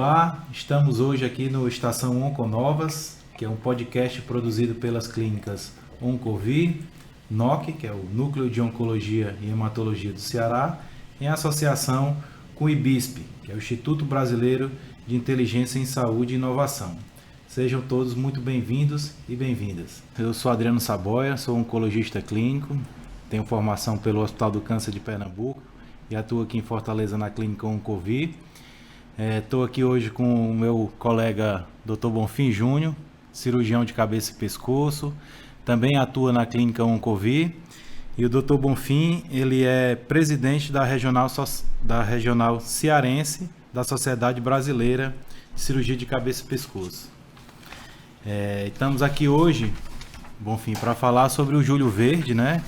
Olá, estamos hoje aqui no Estação Onconovas, que é um podcast produzido pelas clínicas Oncovi, NOC, que é o Núcleo de Oncologia e Hematologia do Ceará, em associação com o IBISP, que é o Instituto Brasileiro de Inteligência em Saúde e Inovação. Sejam todos muito bem-vindos e bem-vindas. Eu sou Adriano Saboia, sou oncologista clínico, tenho formação pelo Hospital do Câncer de Pernambuco e atuo aqui em Fortaleza na clínica Oncovi. Estou aqui hoje com o meu colega Dr. Bonfim Júnior, cirurgião de cabeça e pescoço, também atua na clínica Oncovi. E o Dr. Bonfim, ele é presidente da regional cearense da Sociedade Brasileira de Cirurgia de Cabeça e Pescoço. Estamos aqui hoje, Bonfim, para falar sobre o Julho Verde, né?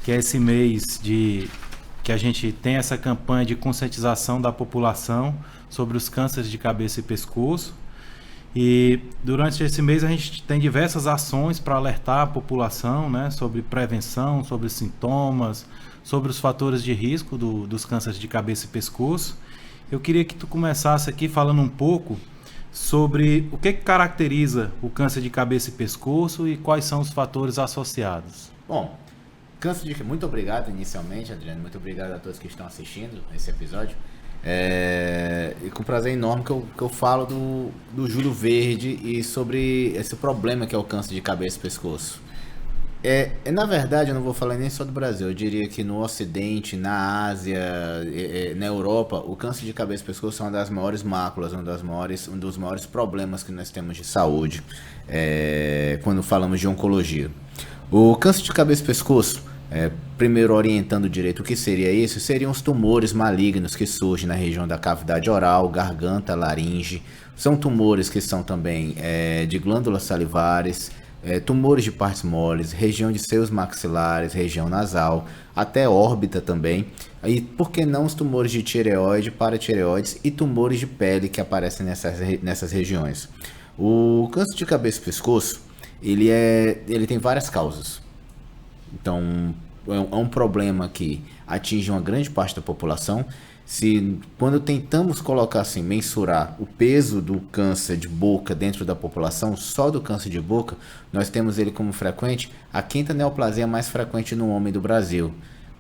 Que é esse mês que a gente tem essa campanha de conscientização da população sobre os cânceres de cabeça e pescoço. E durante esse mês a gente tem diversas ações para alertar a população, né, sobre prevenção, sobre sintomas, sobre os fatores de risco dos cânceres de cabeça e pescoço. Eu queria que tu começasse aqui falando um pouco sobre o que caracteriza o câncer de cabeça e pescoço e quais são os fatores associados. Bom, muito obrigado inicialmente, Adriano, muito obrigado a todos que estão assistindo esse episódio. E com prazer enorme que eu falo do Julho Verde e sobre esse problema que é o câncer de cabeça e pescoço. Na verdade, eu não vou falar nem só do Brasil, eu diria que no Ocidente, na Ásia, na Europa, o câncer de cabeça e pescoço é uma das maiores máculas, um dos maiores problemas que nós temos de saúde quando falamos de oncologia. O câncer de cabeça e pescoço, primeiro orientando direito o que seria isso, seriam os tumores malignos que surgem na região da cavidade oral, garganta, laringe. São tumores que são também de glândulas salivares, tumores de partes moles, região de seios maxilares, região nasal, até órbita também. E por que não os tumores de tireoide, paratireoides e tumores de pele que aparecem nessas regiões. O câncer de cabeça e pescoço, ele tem várias causas. Então, é um problema que atinge uma grande parte da população. Quando tentamos colocar assim, mensurar o peso do câncer de boca dentro da população, só do câncer de boca, nós temos ele como frequente, a quinta neoplasia mais frequente no homem do Brasil.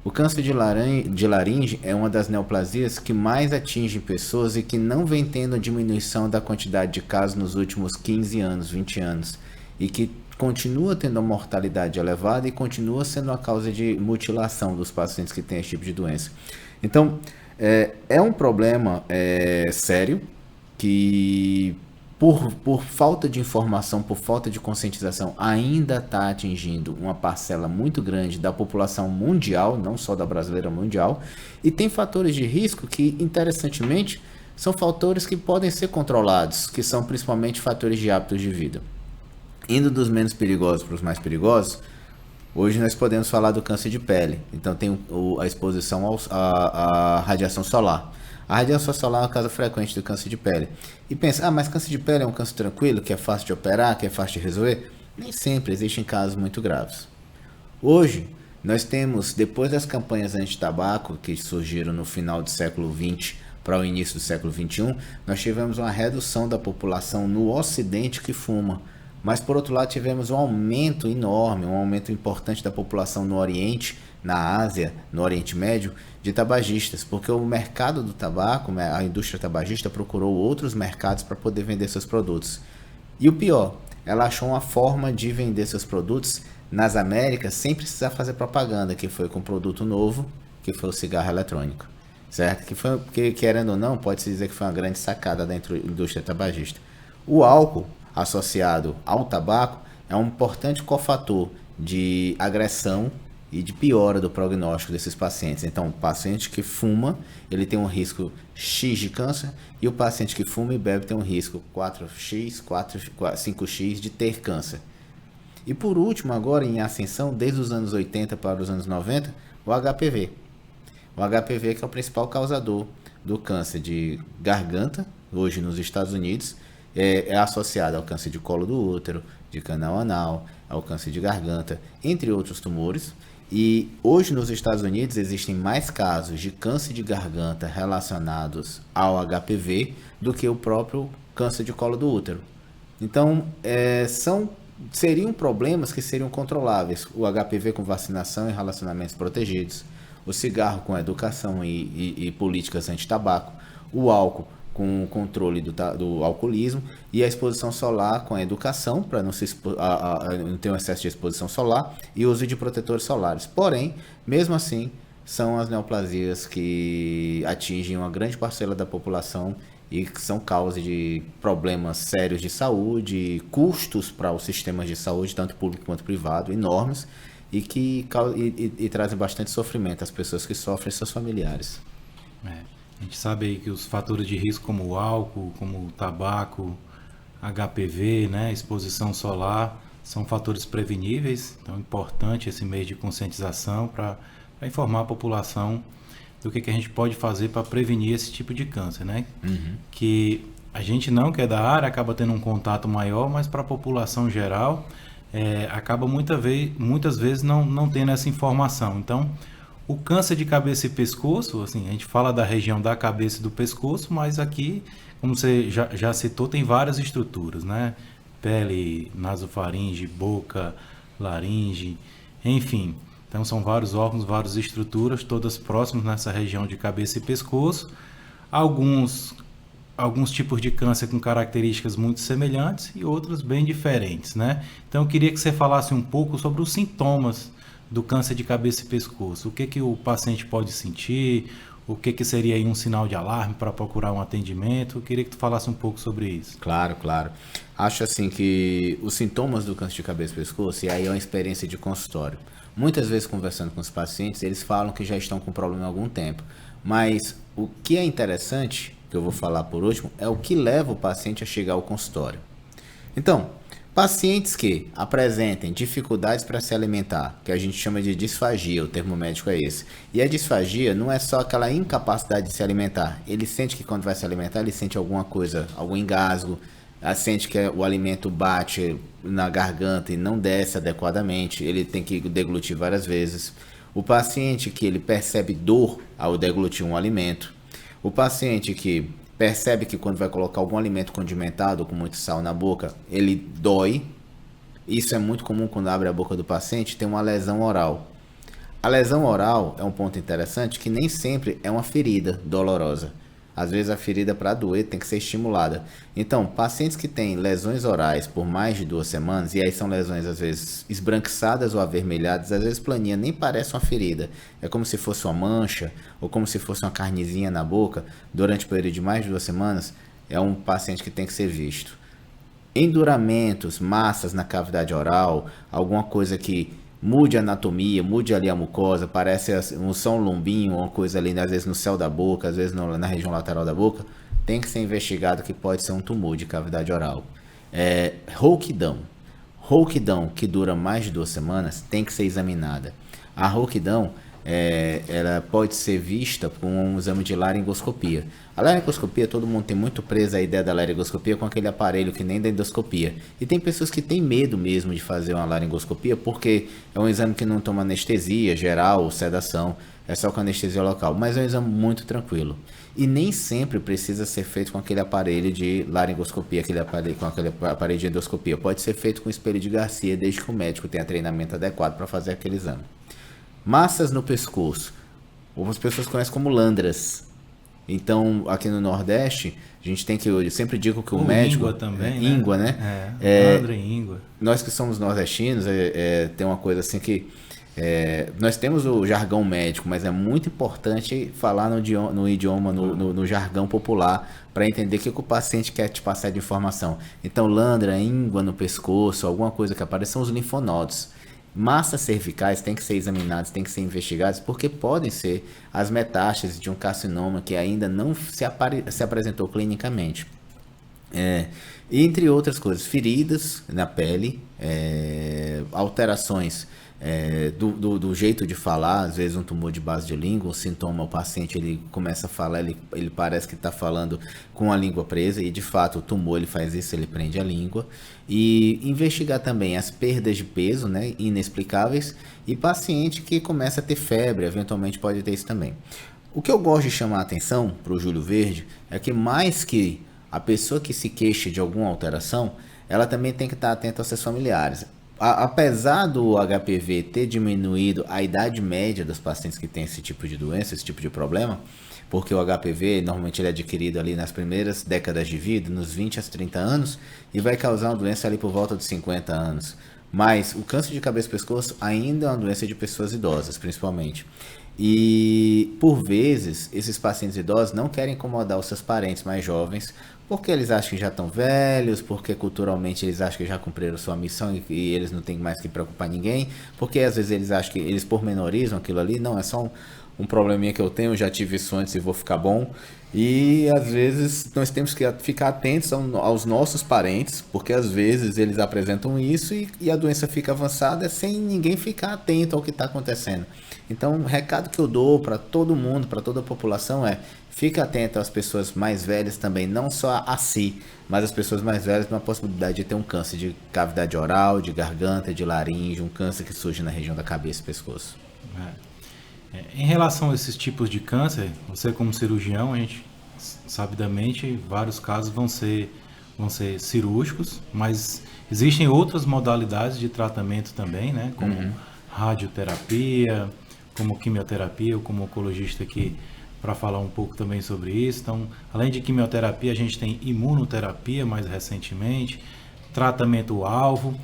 O câncer de laringe é uma das neoplasias que mais atinge pessoas e que não vem tendo diminuição da quantidade de casos nos últimos 15 anos, 20 anos. E que continua tendo uma mortalidade elevada e continua sendo a causa de mutilação dos pacientes que têm esse tipo de doença. Então, é um problema sério que, por falta de informação, por falta de conscientização, ainda está atingindo uma parcela muito grande da população mundial, não só da brasileira, mundial, e tem fatores de risco que, interessantemente, são fatores que podem ser controlados, que são principalmente fatores de hábitos de vida. Indo dos menos perigosos para os mais perigosos, hoje nós podemos falar do câncer de pele. Então tem a exposição à radiação solar. A radiação solar é uma causa frequente do câncer de pele. E pensa, mas câncer de pele é um câncer tranquilo, que é fácil de operar, que é fácil de resolver? Nem sempre, existem casos muito graves. Hoje, nós temos, depois das campanhas anti-tabaco, que surgiram no final do século XX para o início do século XXI, nós tivemos uma redução da população no Ocidente que fuma. Mas, por outro lado, tivemos um aumento enorme, um aumento importante da população no Oriente, na Ásia, no Oriente Médio, de tabagistas, porque o mercado do tabaco, a indústria tabagista, procurou outros mercados para poder vender seus produtos. E o pior, ela achou uma forma de vender seus produtos nas Américas sem precisar fazer propaganda, que foi com um produto novo, que foi o cigarro eletrônico. Certo? Que querendo ou não, pode-se dizer que foi uma grande sacada da indústria tabagista. O álcool, associado ao tabaco, é um importante cofator de agressão e de piora do prognóstico desses pacientes. Então, o paciente que fuma, ele tem um risco X de câncer, e o paciente que fuma e bebe tem um risco 4x, 5x de ter câncer. E por último, agora em ascensão, desde os anos 80 para os anos 90, o HPV. O HPV que é o principal causador do câncer de garganta, hoje nos Estados Unidos, é associado ao câncer de colo do útero, de canal anal, ao câncer de garganta, entre outros tumores. E hoje nos Estados Unidos existem mais casos de câncer de garganta relacionados ao HPV do que o próprio câncer de colo do útero. Então, seriam problemas que seriam controláveis. O HPV com vacinação e relacionamentos protegidos, o cigarro com educação e políticas anti-tabaco, o álcool com o controle do alcoolismo e a exposição solar com a educação, para não ter um excesso de exposição solar, e o uso de protetores solares. Porém, mesmo assim, são as neoplasias que atingem uma grande parcela da população e que são causa de problemas sérios de saúde, custos para os sistemas de saúde, tanto público quanto privado, enormes, e trazem bastante sofrimento às pessoas que sofrem e seus familiares. A gente sabe aí que os fatores de risco como o álcool, como o tabaco, HPV, né, exposição solar, são fatores preveníveis. Então é importante esse mês de conscientização para informar a população do que a gente pode fazer para prevenir esse tipo de câncer, né? Que a gente não que é da área acaba tendo um contato maior, mas para a população geral acaba muitas vezes não tendo essa informação. Então, o câncer de cabeça e pescoço, assim, a gente fala da região da cabeça e do pescoço, mas aqui, como você já citou, tem várias estruturas, né? Pele, nasofaringe, boca, laringe, enfim. Então são vários órgãos, várias estruturas, todas próximas nessa região de cabeça e pescoço. Alguns tipos de câncer com características muito semelhantes e outros bem diferentes, né? Então eu queria que você falasse um pouco sobre os sintomas do câncer de cabeça e pescoço. O que o paciente pode sentir? O que seria aí um sinal de alarme para procurar um atendimento? Eu queria que tu falasse um pouco sobre isso. Claro. Acho assim que os sintomas do câncer de cabeça e pescoço, e aí é uma experiência de consultório. Muitas vezes conversando com os pacientes, eles falam que já estão com problema há algum tempo. Mas o que é interessante, que eu vou falar por último, é o que leva o paciente a chegar ao consultório. Então, pacientes que apresentem dificuldades para se alimentar, que a gente chama de disfagia, o termo médico é esse. E a disfagia não é só aquela incapacidade de se alimentar. Ele sente que quando vai se alimentar, ele sente alguma coisa, algum engasgo, sente que o alimento bate na garganta e não desce adequadamente, ele tem que deglutir várias vezes. O paciente que ele percebe dor ao deglutir um alimento. O paciente que percebe que quando vai colocar algum alimento condimentado com muito sal na boca, ele dói. Isso é muito comum quando abre a boca do paciente, tem uma lesão oral. A lesão oral é um ponto interessante que nem sempre é uma ferida dolorosa. Às vezes a ferida para doer tem que ser estimulada. Então, pacientes que têm lesões orais por mais de 2 semanas, e aí são lesões às vezes esbranquiçadas ou avermelhadas, às vezes planinha, nem parece uma ferida. É como se fosse uma mancha, ou como se fosse uma carnezinha na boca, durante o período de mais de 2 semanas, é um paciente que tem que ser visto. Enduramentos, massas na cavidade oral, alguma coisa que mude a anatomia, mude ali a mucosa, parece um São Lombinho, uma coisa ali, às vezes no céu da boca, às vezes na região lateral da boca, tem que ser investigado que pode ser um tumor de cavidade oral. Rouquidão que dura mais de 2 semanas, tem que ser examinada. A rouquidão, ela pode ser vista com um exame de laringoscopia. A laringoscopia, todo mundo tem muito preso a ideia da laringoscopia com aquele aparelho que nem da endoscopia. E tem pessoas que têm medo mesmo de fazer uma laringoscopia porque é um exame que não toma anestesia geral ou sedação, é só com anestesia local. Mas é um exame muito tranquilo. E nem sempre precisa ser feito com aquele aparelho de laringoscopia, com aquele aparelho de endoscopia. Pode ser feito com espelho de Garcia, desde que o médico tenha treinamento adequado para fazer aquele exame. Massas no pescoço. Algumas pessoas conhecem como landras. Então, aqui no Nordeste, a gente tem que... Eu sempre digo que o médico... Íngua também, íngua, né? Landra e íngua. Nós que somos nordestinos, tem uma coisa assim que... nós temos o jargão médico, mas é muito importante falar no idioma, no jargão popular, para entender o que o paciente quer te passar de informação. Então, landra, íngua no pescoço, alguma coisa que aparece, são os linfonodos. Massas cervicais têm que ser examinadas, têm que ser investigadas, porque podem ser as metástases de um carcinoma que ainda não se apresentou clinicamente. Entre outras coisas, feridas na pele, alterações do jeito de falar, às vezes um tumor de base de língua, um sintoma, o paciente ele começa a falar, ele parece que está falando com a língua presa, e de fato o tumor ele faz isso, ele prende a língua. E investigar também as perdas de peso, né, inexplicáveis, e paciente que começa a ter febre, eventualmente pode ter isso também. O que eu gosto de chamar a atenção para o Júlio Verde é que, mais que a pessoa que se queixa de alguma alteração, ela também tem que estar atenta aos seus familiares. Apesar do HPV ter diminuído a idade média dos pacientes que têm esse tipo de doença, esse tipo de problema, porque o HPV normalmente ele é adquirido ali nas primeiras décadas de vida, nos 20 a 30 anos, e vai causar uma doença ali por volta de 50 anos. Mas o câncer de cabeça e pescoço ainda é uma doença de pessoas idosas, principalmente. E, por vezes, esses pacientes idosos não querem incomodar os seus parentes mais jovens, porque eles acham que já estão velhos, porque culturalmente eles acham que já cumpriram sua missão e eles não têm mais que preocupar ninguém, porque às vezes eles acham que eles pormenorizam aquilo ali, não, é só um probleminha que eu tenho, já tive isso antes e vou ficar bom. E às vezes nós temos que ficar atentos aos nossos parentes, porque às vezes eles apresentam isso e a doença fica avançada sem ninguém ficar atento ao que está acontecendo. Então, o recado que eu dou para todo mundo, para toda a população é: fique atento às pessoas mais velhas também, não só a si, mas as pessoas mais velhas na possibilidade de ter um câncer de cavidade oral, de garganta, de laringe, um câncer que surge na região da cabeça e pescoço. Em relação a esses tipos de câncer, você como cirurgião, a gente sabidamente vários casos vão ser cirúrgicos, mas existem outras modalidades de tratamento também, né? Como radioterapia, como quimioterapia, eu como oncologista aqui para falar um pouco também sobre isso. Então, além de quimioterapia, a gente tem imunoterapia mais recentemente, tratamento-alvo,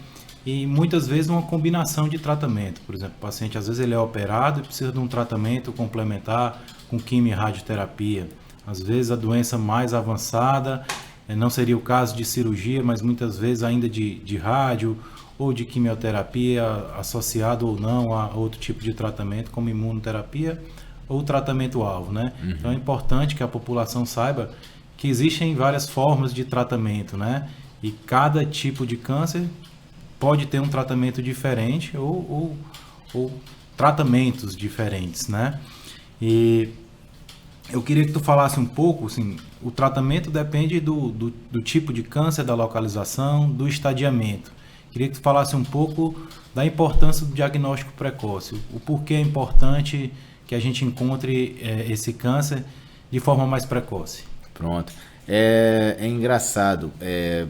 e muitas vezes uma combinação de tratamento. Por exemplo, o paciente às vezes ele é operado e precisa de um tratamento complementar com quimio e radioterapia. Às vezes a doença mais avançada, não seria o caso de cirurgia, mas muitas vezes ainda de rádio ou de quimioterapia associado ou não a outro tipo de tratamento, como imunoterapia ou tratamento-alvo, né? Então é importante que a população saiba que existem várias formas de tratamento, né? E cada tipo de câncer pode ter um tratamento diferente ou tratamentos diferentes, né? E eu queria que tu falasse um pouco, assim, o tratamento depende do tipo de câncer, da localização, do estadiamento. Queria que tu falasse um pouco da importância do diagnóstico precoce, o porquê é importante que a gente encontre esse câncer de forma mais precoce. Pronto. É engraçado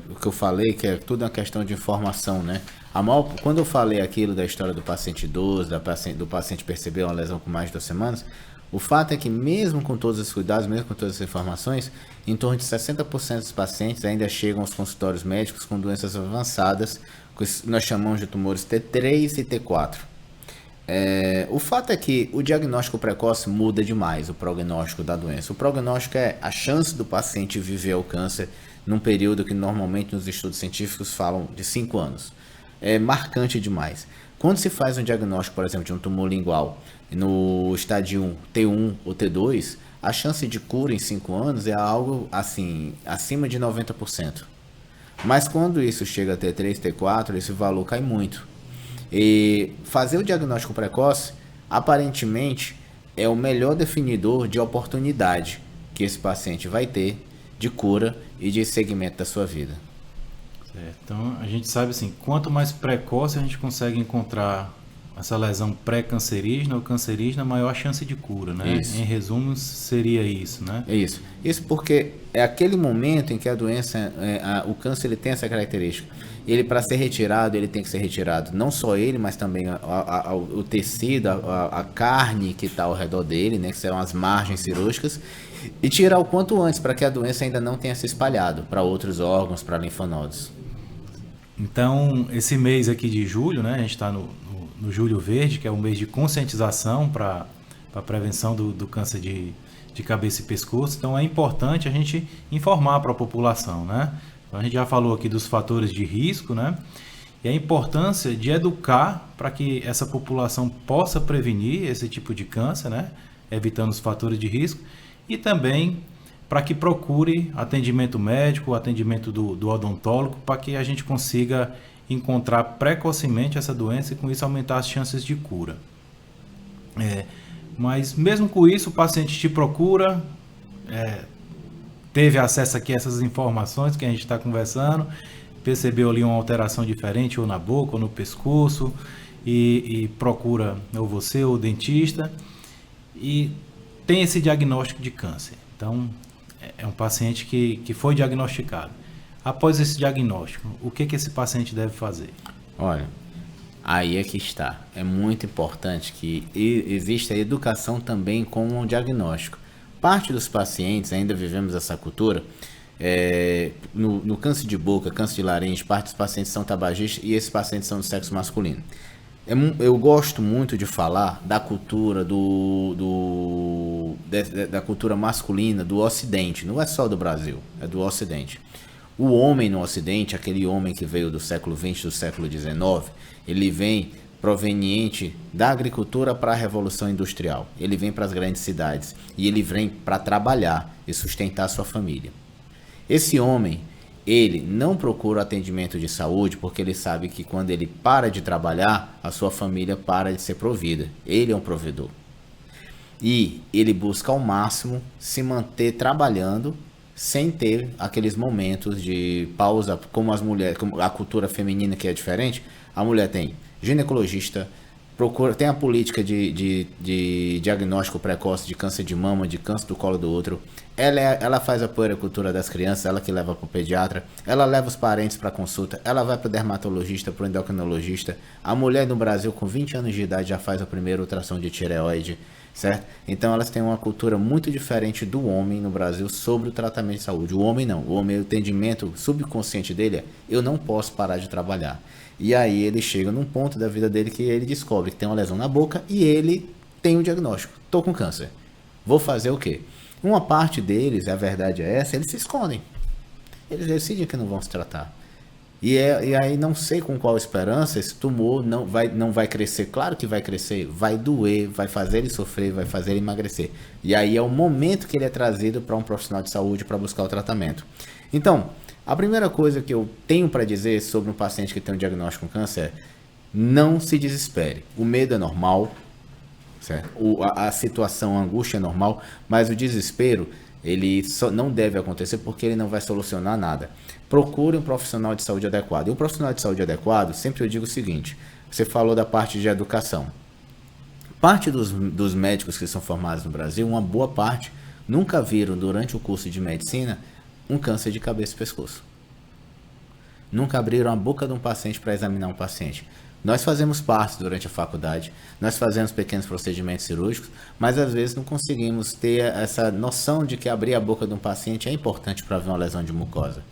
o que eu falei, que é tudo uma questão de informação, né? Quando eu falei aquilo da história do paciente idoso, do paciente perceber uma lesão com mais de 2 semanas, o fato é que mesmo com todos os cuidados, mesmo com todas as informações, em torno de 60% dos pacientes ainda chegam aos consultórios médicos com doenças avançadas, que nós chamamos de tumores T3 e T4. O fato é que o diagnóstico precoce muda demais o prognóstico da doença. O prognóstico é a chance do paciente viver o câncer num período que normalmente nos estudos científicos falam de 5 anos. É marcante demais. Quando se faz um diagnóstico, por exemplo, de um tumor lingual no estádio 1, T1 ou T2, a chance de cura em 5 anos é algo assim, acima de 90%. Mas quando isso chega a T3, T4, esse valor cai muito. E fazer o diagnóstico precoce, aparentemente, é o melhor definidor de oportunidade que esse paciente vai ter de cura e de segmento da sua vida. Certo. Então, a gente sabe assim, quanto mais precoce a gente consegue encontrar essa lesão pré-cancerígena ou cancerígena, maior a chance de cura, né? Isso. Em resumo, seria isso, né? Isso. Isso porque é aquele momento em que a doença, o câncer, ele tem essa característica. Ele, para ser retirado, ele tem que ser retirado não só ele, mas também o tecido, a carne que está ao redor dele, né? Que são as margens cirúrgicas, e tirar o quanto antes, para que a doença ainda não tenha se espalhado para outros órgãos, para linfonodos. Então, esse mês aqui de julho, né? A gente está no Julho Verde, que é um mês de conscientização para a prevenção do câncer de cabeça e pescoço. Então é importante a gente informar para a população, né? Então, a gente já falou aqui dos fatores de risco, né? E a importância de educar para que essa população possa prevenir esse tipo de câncer, né? Evitando os fatores de risco, e também para que procure atendimento médico, atendimento do odontólogo, para que a gente consiga encontrar precocemente essa doença e com isso aumentar as chances de cura. Mas mesmo com isso, o paciente te procura, teve acesso aqui a essas informações que a gente está conversando, percebeu ali uma alteração diferente ou na boca ou no pescoço e procura ou você ou o dentista e tem esse diagnóstico de câncer. Então, é um paciente que foi diagnosticado. Após esse diagnóstico, o que esse paciente deve fazer? Olha, aí é que está. É muito importante que exista a educação também como um diagnóstico. Parte dos pacientes, ainda vivemos essa cultura, no câncer de boca, câncer de laringe, parte dos pacientes são tabagistas e esses pacientes são do sexo masculino. Eu gosto muito de falar da cultura da cultura masculina do Ocidente, não é só do Brasil, é do Ocidente. O homem no Ocidente, aquele homem que veio do século XX, do século XIX, ele vem proveniente da agricultura para a Revolução Industrial. Ele vem para as grandes cidades e ele vem para trabalhar e sustentar sua família. Esse homem, ele não procura atendimento de saúde porque ele sabe que quando ele para de trabalhar, a sua família para de ser provida. Ele é um provedor. E ele busca ao máximo se manter trabalhando sem ter aqueles momentos de pausa, como as mulheres, como a cultura feminina que é diferente. A mulher tem ginecologista, tem a política de diagnóstico precoce de câncer de mama, de câncer do colo do útero. Ela faz a puericultura das crianças, ela que leva para o pediatra, ela leva os parentes para consulta, ela vai para o dermatologista, para o endocrinologista. A mulher no Brasil com 20 anos de idade já faz a primeira ultrassom de tireoide, certo? Então elas têm uma cultura muito diferente do homem no Brasil sobre o tratamento de saúde. O homem não, o homem, o entendimento subconsciente dele é: eu não posso parar de trabalhar. E aí ele chega num ponto da vida dele que ele descobre que tem uma lesão na boca e ele tem um diagnóstico: tô com câncer, vou fazer o quê? Uma parte deles, a verdade é essa, eles se escondem, eles decidem que não vão se tratar. E aí não sei com qual esperança esse tumor não vai crescer. Claro que vai crescer, vai doer, vai fazer ele sofrer, vai fazer ele emagrecer. E aí é o momento que ele é trazido para um profissional de saúde para buscar o tratamento. Então, a primeira coisa que eu tenho para dizer sobre um paciente que tem um diagnóstico com câncer é: não se desespere. O medo é normal, certo? A situação, a angústia é normal, mas o desespero, ele só não deve acontecer porque ele não vai solucionar nada. Procure um profissional de saúde adequado. E o profissional de saúde adequado, sempre eu digo o seguinte: você falou da parte de educação. Parte dos médicos que são formados no Brasil, uma boa parte, nunca viram durante o curso de medicina um câncer de cabeça e pescoço. Nunca abriram a boca de um paciente para examinar um paciente. Nós fazemos parte durante a faculdade, nós fazemos pequenos procedimentos cirúrgicos, mas às vezes não conseguimos ter essa noção de que abrir a boca de um paciente é importante para ver uma lesão de mucosa.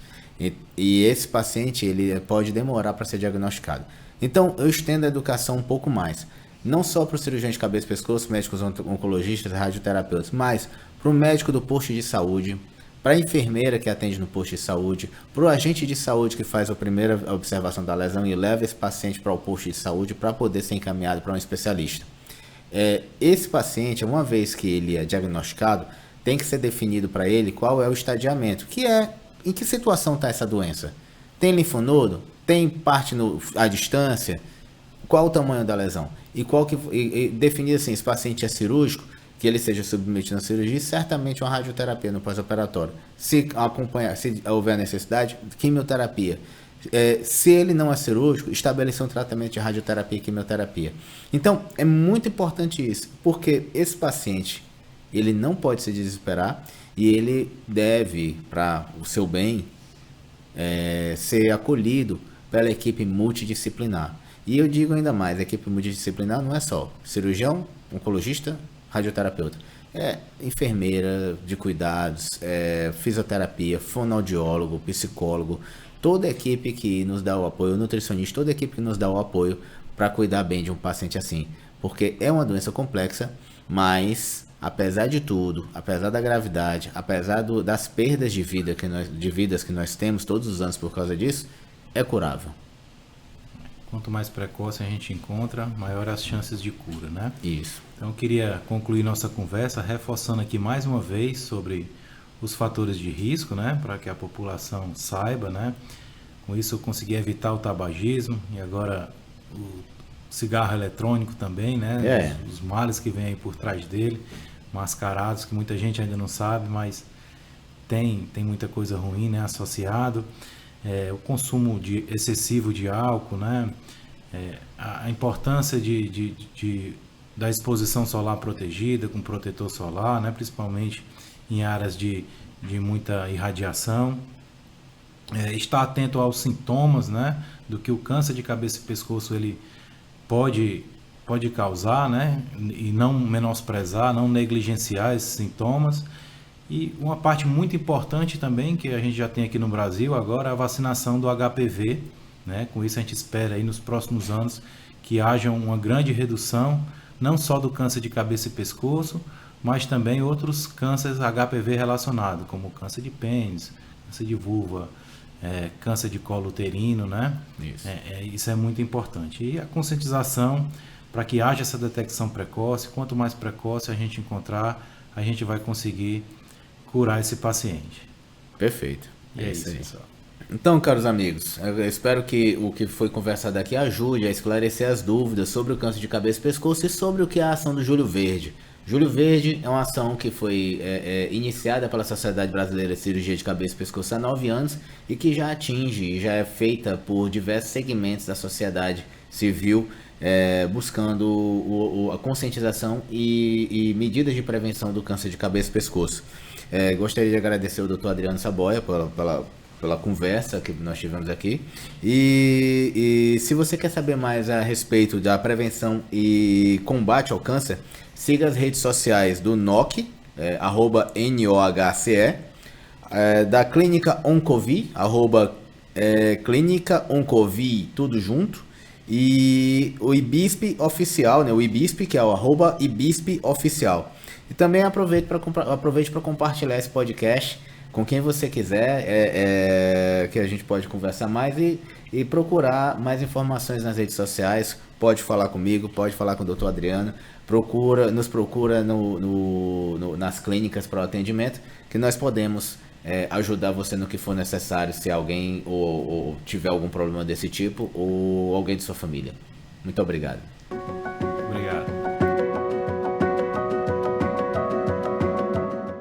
E esse paciente, ele pode demorar para ser diagnosticado. Então, eu estendo a educação um pouco mais. Não só para o cirurgião de cabeça e pescoço, médicos oncologistas, radioterapeutas, mas para o médico do posto de saúde, para a enfermeira que atende no posto de saúde, para o agente de saúde que faz a primeira observação da lesão e leva esse paciente para o posto de saúde para poder ser encaminhado para um especialista. Esse paciente, uma vez que ele é diagnosticado, tem que ser definido para ele qual é o estadiamento, que é em que situação está essa doença. Tem linfonodo? Tem parte à distância? Qual o tamanho da lesão? E definir assim, esse paciente é cirúrgico, que ele seja submetido à cirurgia, e certamente uma radioterapia no pós-operatório. Se houver necessidade, quimioterapia. Se ele não é cirúrgico, estabelecer um tratamento de radioterapia e quimioterapia. Então, é muito importante isso, porque esse paciente, ele não pode se desesperar e ele deve, para o seu bem, ser acolhido pela equipe multidisciplinar. E eu digo ainda mais, a equipe multidisciplinar não é só cirurgião, oncologista, radioterapeuta. Enfermeira de cuidados, fisioterapia, fonoaudiólogo, psicólogo, toda a equipe que nos dá o apoio, nutricionista, toda a equipe que nos dá o apoio para cuidar bem de um paciente assim. Porque é uma doença complexa, mas apesar de tudo, apesar da gravidade, apesar das perdas de vidas que nós temos todos os anos por causa disso, é curável. Quanto mais precoce a gente encontra, maior as chances de cura, né? Isso. Então eu queria concluir nossa conversa reforçando aqui mais uma vez sobre os fatores de risco, né? Para que a população saiba, né? Com isso eu consegui evitar o tabagismo e agora o cigarro eletrônico também, né? Os males que vêm aí por trás dele, mascarados, que muita gente ainda não sabe, mas tem muita coisa ruim, né, associado. O consumo excessivo de álcool, né? A importância da exposição solar protegida, com protetor solar, né? Principalmente em áreas de muita irradiação. Estar atento aos sintomas, né? Do que o câncer de cabeça e pescoço ele pode causar, né? E não menosprezar, não negligenciar esses sintomas. E uma parte muito importante também, que a gente já tem aqui no Brasil agora, é a vacinação do HPV, né? Com isso a gente espera aí nos próximos anos que haja uma grande redução, não só do câncer de cabeça e pescoço, mas também outros cânceres HPV relacionados, como câncer de pênis, câncer de vulva, câncer de colo uterino, né? Isso é muito importante. E a conscientização para que haja essa detecção precoce, quanto mais precoce a gente encontrar, a gente vai conseguir curar esse paciente. Perfeito. É isso aí. Pessoal. Então, caros amigos, eu espero que o que foi conversado aqui ajude a esclarecer as dúvidas sobre o câncer de cabeça e pescoço e sobre o que é a ação do Julho Verde. Julho Verde é uma ação que foi iniciada pela Sociedade Brasileira de Cirurgia de Cabeça e Pescoço há 9 anos e que já atinge e já é feita por diversos segmentos da sociedade civil, buscando a conscientização e medidas de prevenção do câncer de cabeça e pescoço. Gostaria de agradecer ao Dr. Adriano Saboia pela conversa que nós tivemos aqui. E se você quer saber mais a respeito da prevenção e combate ao câncer, siga as redes sociais do NOHCE, @NOHCE, da Clínica Oncovi, Clínica Oncovi, tudo junto, e o IBISP Oficial, né? O IBISP, que é o @IBISP Oficial. E também aproveite para compartilhar esse podcast com quem você quiser, que a gente pode conversar mais e procurar mais informações nas redes sociais. Pode falar comigo, pode falar com o Dr. Adriano, nos procura nas clínicas para o atendimento, que nós podemos ajudar você no que for necessário, se alguém ou tiver algum problema desse tipo, ou alguém de sua família. Muito obrigado.